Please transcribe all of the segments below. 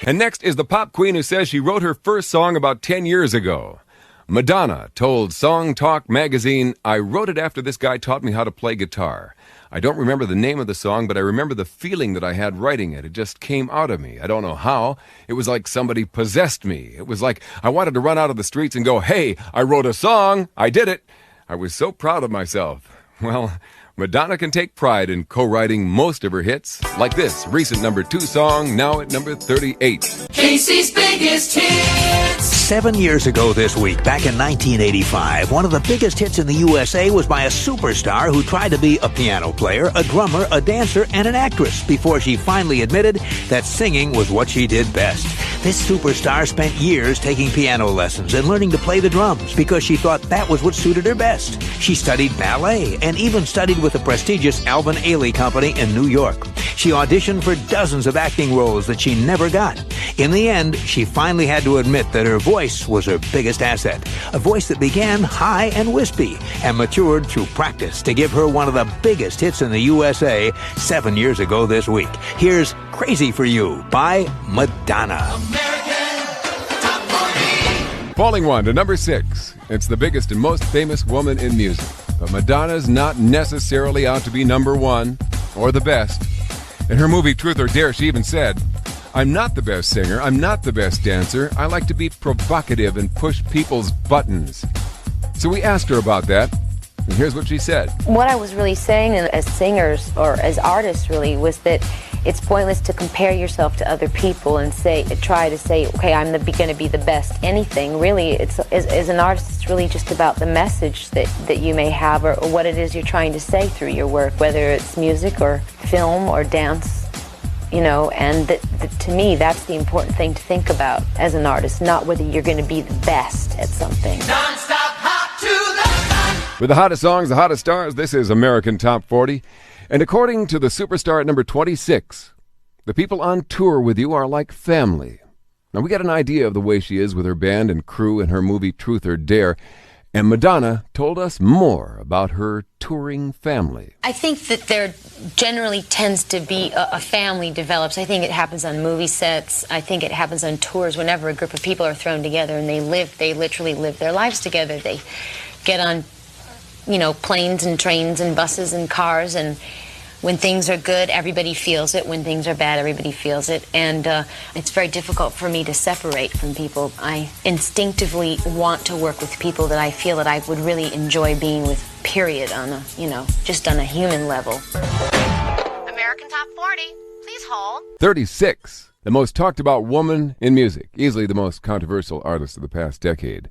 And next is the pop queen who says she wrote her first song about 10 years ago. Madonna told Song Talk magazine, "I wrote it after this guy taught me how to play guitar. I don't remember the name of the song, but I remember the feeling that I had writing it. It just came out of me. I don't know how. It was like somebody possessed me. It was like I wanted to run out of the streets and go, 'Hey, I wrote a song. I did it.' I was so proud of myself." Well, Madonna can take pride in co-writing most of her hits, like this recent number 2 song, now at number 38. Casey's biggest hits. 7 years ago this week, back in 1985, one of the biggest hits in the USA was by a superstar who tried to be a piano player, a drummer, a dancer, and an actress before she finally admitted that singing was what she did best. This superstar spent years taking piano lessons and learning to play the drums because she thought that was what suited her best. She studied ballet and even studied with the prestigious Alvin Ailey Company in New York. She auditioned for dozens of acting roles that she never got. In the end, she finally had to admit that her voice was her biggest asset, a voice that began high and wispy and matured through practice to give her one of the biggest hits in the USA 7 years ago this week. Here's Crazy for You by Madonna. Falling one to number 6. It's the biggest and most famous woman in music. But Madonna's not necessarily out to be number 1 or the best. In her movie Truth or Dare, she even said, "I'm not the best singer, I'm not the best dancer. I like to be provocative and push people's buttons." So we asked her about that, and here's what she said. What I was really saying as singers, or as artists really, was that it's pointless to compare yourself to other people and try to say, okay, I'm going to be the best anything. Really, as an artist, it's really just about the message that you may have, or what it is you're trying to say through your work, whether it's music or film or dance, and to me, that's the important thing to think about as an artist, not whether you're going to be the best at something. Non-stop hot to the top. With the hottest songs, the hottest stars, this is American Top 40. And according to the superstar at number 26, the people on tour with you are like family. Now, we got an idea of the way she is with her band and crew in her movie Truth or Dare, and Madonna told us more about her touring family. I think that there generally tends to be a family develops. I think it happens on movie sets. I think it happens on tours whenever a group of people are thrown together and they literally live their lives together. They get on planes and trains and buses and cars, and when things are good, everybody feels it. When things are bad, everybody feels it. And it's very difficult for me to separate from people. I instinctively want to work with people that I feel that I would really enjoy being with, period, on a, just on a human level. American Top 40, please hold. 36, the most talked about woman in music, easily the most controversial artist of the past decade.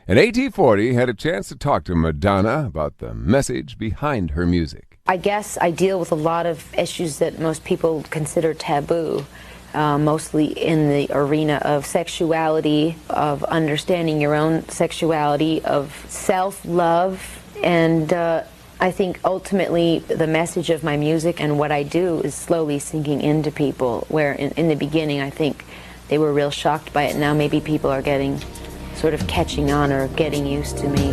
And AT40 had a chance to talk to Madonna about the message behind her music. I guess I deal with a lot of issues that most people consider taboo, mostly in the arena of sexuality, of understanding your own sexuality, of self-love, and I think ultimately the message of my music and what I do is slowly sinking into people, where in the beginning I think they were real shocked by it. Now maybe people are sort of catching on or getting used to me.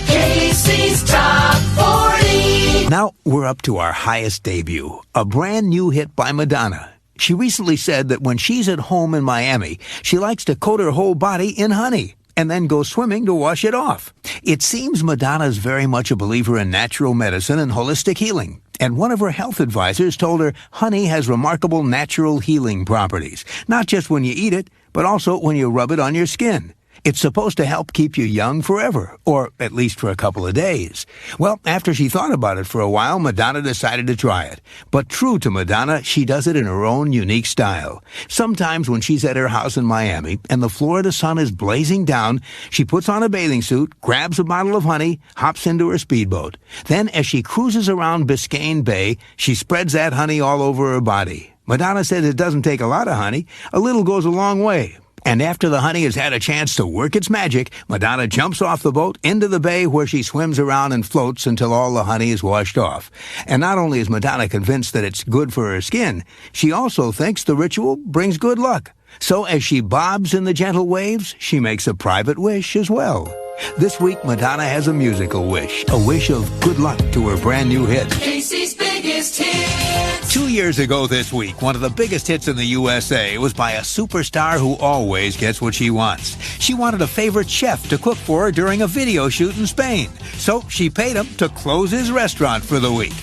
Casey's Top 40. Now we're up to our highest debut, a brand new hit by Madonna. She recently said that when she's at home in Miami, she likes to coat her whole body in honey and then go swimming to wash it off. It seems Madonna's very much a believer in natural medicine and holistic healing. And one of her health advisors told her honey has remarkable natural healing properties, not just when you eat it, but also when you rub it on your skin. It's supposed to help keep you young forever, or at least for a couple of days. Well, after she thought about it for a while, Madonna decided to try it. But true to Madonna, she does it in her own unique style. Sometimes when she's at her house in Miami and the Florida sun is blazing down, she puts on a bathing suit, grabs a bottle of honey, hops into her speedboat. Then, as she cruises around Biscayne Bay, she spreads that honey all over her body. Madonna says it doesn't take a lot of honey. A little goes a long way. And after the honey has had a chance to work its magic, Madonna jumps off the boat into the bay where she swims around and floats until all the honey is washed off. And not only is Madonna convinced that it's good for her skin, she also thinks the ritual brings good luck. So as she bobs in the gentle waves, she makes a private wish as well. This week, Madonna has a musical wish, a wish of good luck to her brand new hit. Casey's biggest hits. 2 years ago this week, one of the biggest hits in the USA was by a superstar who always gets what she wants. She wanted a favorite chef to cook for her during a video shoot in Spain, so she paid him to close his restaurant for the week.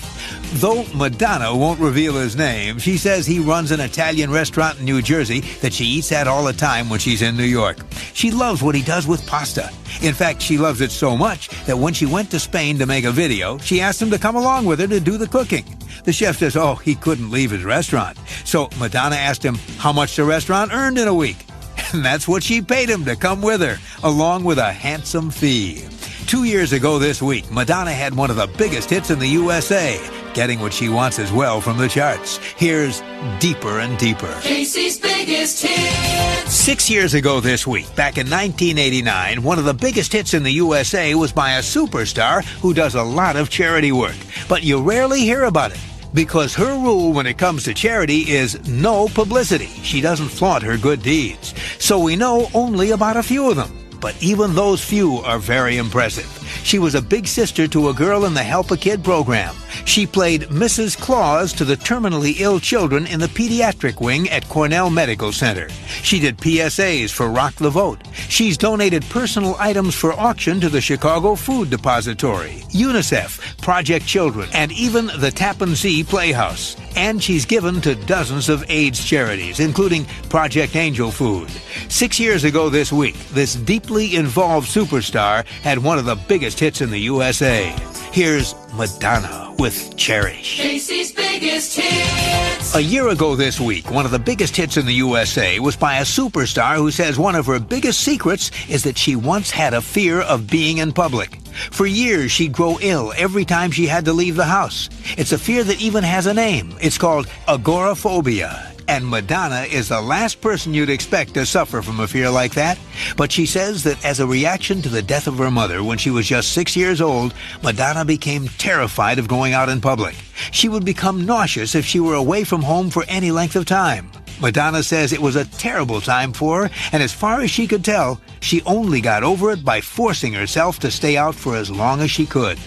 Though Madonna won't reveal his name, she says he runs an Italian restaurant in New Jersey that she eats at all the time when she's in New York. She loves what he does with pasta. In fact, she loves it so much that when she went to Spain to make a video, she asked him to come along with her to do the cooking. The chef says, he couldn't leave his restaurant. So Madonna asked him how much the restaurant earned in a week. And that's what she paid him to come with her, along with a handsome fee. 2 years ago this week, Madonna had one of the biggest hits in the USA, getting what she wants as well from the charts. Here's Deeper and Deeper. Casey's biggest hits. 6 years ago this week, back in 1989, one of the biggest hits in the USA was by a superstar who does a lot of charity work. But you rarely hear about it, because her rule when it comes to charity is no publicity. She doesn't flaunt her good deeds. So we know only about a few of them. But even those few are very impressive. She was a big sister to a girl in the Help a Kid program. She played Mrs. Claus to the terminally ill children in the pediatric wing at Cornell Medical Center. She did PSAs for Rock the Vote. She's donated personal items for auction to the Chicago Food Depository, UNICEF, Project Children, and even the Tappan Zee Playhouse. And she's given to dozens of AIDS charities, including Project Angel Food. 6 years ago this week, this deeply involved superstar had one of the biggest hits in the USA. Here's Madonna with Cherish. Casey's biggest hits. A year ago this week, one of the biggest hits in the USA was by a superstar who says one of her biggest secrets is that she once had a fear of being in public. For years, she'd grow ill every time she had to leave the house. It's a fear that even has a name. It's called agoraphobia. And Madonna is the last person you'd expect to suffer from a fear like that. But she says that as a reaction to the death of her mother when she was just 6 years old, Madonna became terrified of going out in public. She would become nauseous if she were away from home for any length of time. Madonna says it was a terrible time for her, and as far as she could tell, she only got over it by forcing herself to stay out for as long as she could.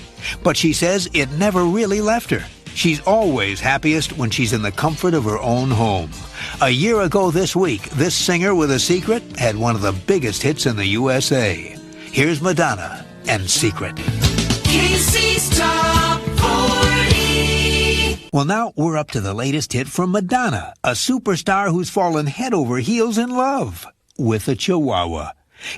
But she says it never really left her. She's always happiest when she's in the comfort of her own home. A year ago this week, this singer with a secret had one of the biggest hits in the USA. Here's Madonna and Secret. Casey's Top 40. Well, now we're up to the latest hit from Madonna, a superstar who's fallen head over heels in love with a Chihuahua.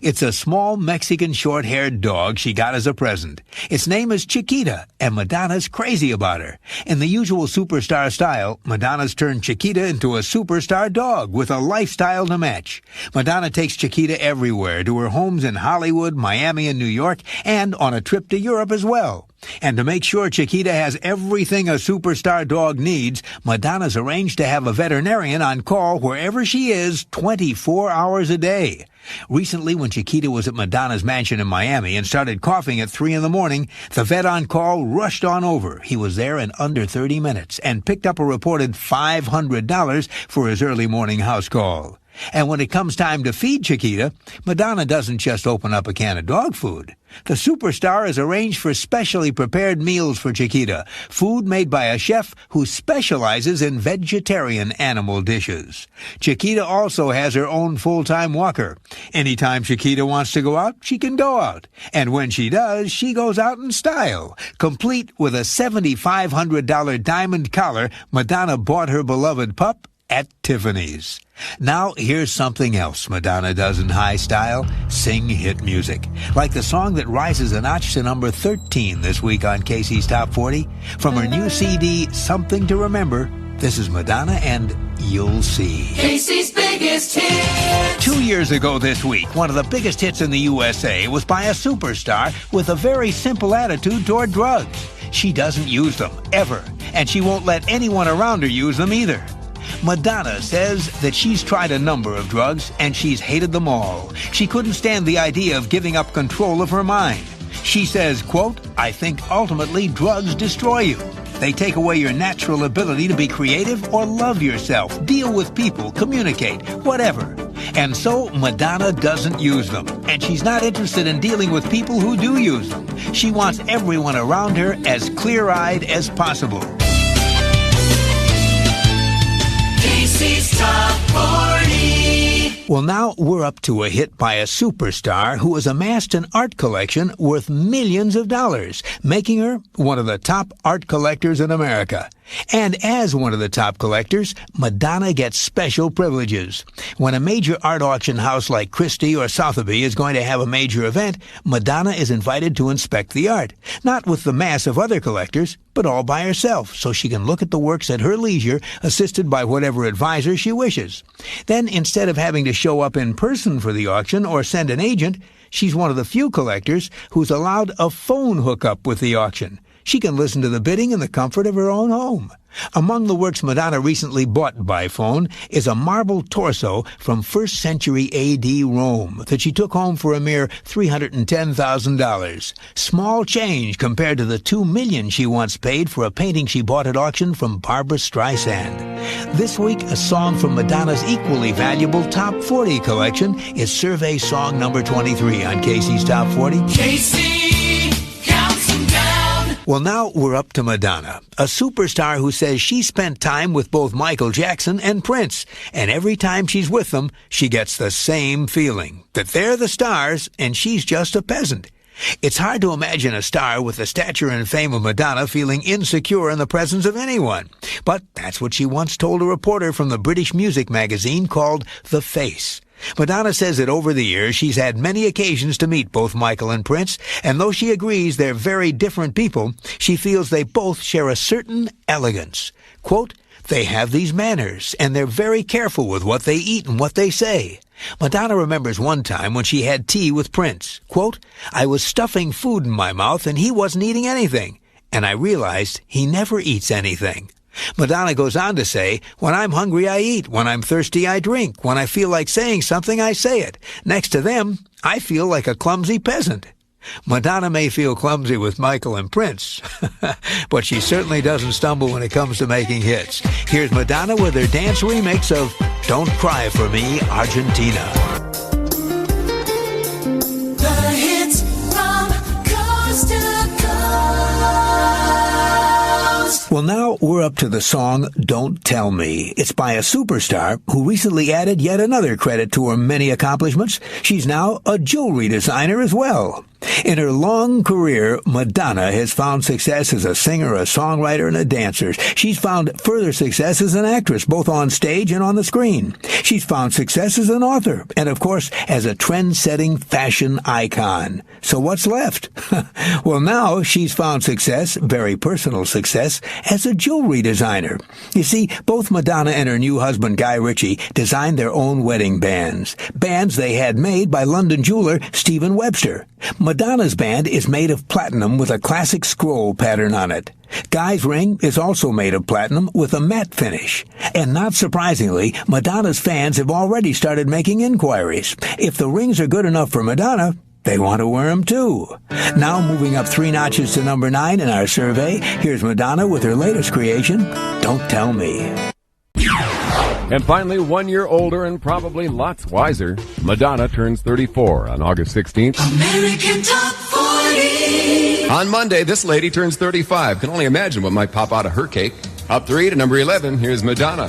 It's a small Mexican short-haired dog she got as a present. Its name is Chiquita, and Madonna's crazy about her. In the usual superstar style, Madonna's turned Chiquita into a superstar dog with a lifestyle to match. Madonna takes Chiquita everywhere, to her homes in Hollywood, Miami, and New York, and on a trip to Europe as well. And to make sure Chiquita has everything a superstar dog needs, Madonna's arranged to have a veterinarian on call wherever she is 24 hours a day. Recently, when Chiquita was at Madonna's mansion in Miami and started coughing at 3 in the morning, the vet on call rushed on over. He was there in under 30 minutes and picked up a reported $500 for his early morning house call. And when it comes time to feed Chiquita, Madonna doesn't just open up a can of dog food. The superstar has arranged for specially prepared meals for Chiquita, food made by a chef who specializes in vegetarian animal dishes. Chiquita also has her own full-time walker. Anytime Chiquita wants to go out, she can go out. And when she does, she goes out in style, complete with a $7,500 diamond collar Madonna bought her beloved pup at Tiffany's. Now, here's something else Madonna does in high style: sing hit music. Like the song that rises a notch to number 13 this week on Casey's Top 40. From her new CD, Something to Remember, this is Madonna and You'll See. Casey's biggest hits. 2 years ago this week, one of the biggest hits in the USA was by a superstar with a very simple attitude toward drugs. She doesn't use them, ever, and she won't let anyone around her use them either. Madonna says that she's tried a number of drugs and she's hated them all. She couldn't stand the idea of giving up control of her mind. She says, quote, "I think ultimately drugs destroy you. They take away your natural ability to be creative or love yourself, deal with people, communicate, whatever." And so Madonna doesn't use them, and she's not interested in dealing with people who do use them. She wants everyone around her as clear-eyed as possible. Casey's Top 40. Well, now we're up to a hit by a superstar who has amassed an art collection worth millions of dollars, making her one of the top art collectors in America. And as one of the top collectors, Madonna gets special privileges. When a major art auction house like Christie or Sotheby is going to have a major event, Madonna is invited to inspect the art, not with the mass of other collectors, but all by herself, so she can look at the works at her leisure, assisted by whatever advisor she wishes. Then, instead of having to show up in person for the auction or send an agent, she's one of the few collectors who's allowed a phone hookup with the auction. She can listen to the bidding in the comfort of her own home. Among the works Madonna recently bought by phone is a marble torso from 1st century A.D. Rome that she took home for a mere $310,000. Small change compared to the $2 million she once paid for a painting she bought at auction from Barbra Streisand. This week, a song from Madonna's equally valuable Top 40 collection is survey song number 23 on Casey's Top 40. Casey counts them down. Well, now we're up to Madonna, a superstar who says she spent time with both Michael Jackson and Prince, and every time she's with them, she gets the same feeling, that they're the stars and she's just a peasant. It's hard to imagine a star with the stature and fame of Madonna feeling insecure in the presence of anyone. But that's what she once told a reporter from the British music magazine called The Face. Madonna says that over the years she's had many occasions to meet both Michael and Prince, and though she agrees they're very different people, she feels they both share a certain elegance. Quote, "They have these manners, and they're very careful with what they eat and what they say." Madonna remembers one time when she had tea with Prince. Quote, "I was stuffing food in my mouth and he wasn't eating anything, and I realized he never eats anything." Madonna goes on to say, "When I'm hungry, I eat. When I'm thirsty, I drink. When I feel like saying something, I say it. Next to them, I feel like a clumsy peasant." Madonna may feel clumsy with Michael and Prince, but she certainly doesn't stumble when it comes to making hits. Here's Madonna with her dance remix of Don't Cry For Me, Argentina. The hits from coast to coast. Well, now we're up to the song Don't Tell Me. It's by a superstar who recently added yet another credit to her many accomplishments. She's now a jewelry designer as well. In her long career, Madonna has found success as a singer, a songwriter, and a dancer. She's found further success as an actress, both on stage and on the screen. She's found success as an author, and of course, as a trend-setting fashion icon. So what's left? Well, now she's found success, very personal success, as a jewelry designer. You see, both Madonna and her new husband, Guy Ritchie, designed their own wedding bands. Bands they had made by London jeweler Stephen Webster. Madonna's band is made of platinum with a classic scroll pattern on it. Guy's ring is also made of platinum with a matte finish. And not surprisingly, Madonna's fans have already started making inquiries. If the rings are good enough for Madonna, they want to wear them too. Now moving up 3 notches to number 9 in our survey, here's Madonna with her latest creation, Don't Tell Me. And finally, 1 year older and probably lots wiser, Madonna turns 34 on August 16th. American Top 40. On Monday, this lady turns 35. Can only imagine what might pop out of her cake. Up 3 to number 11, here's Madonna.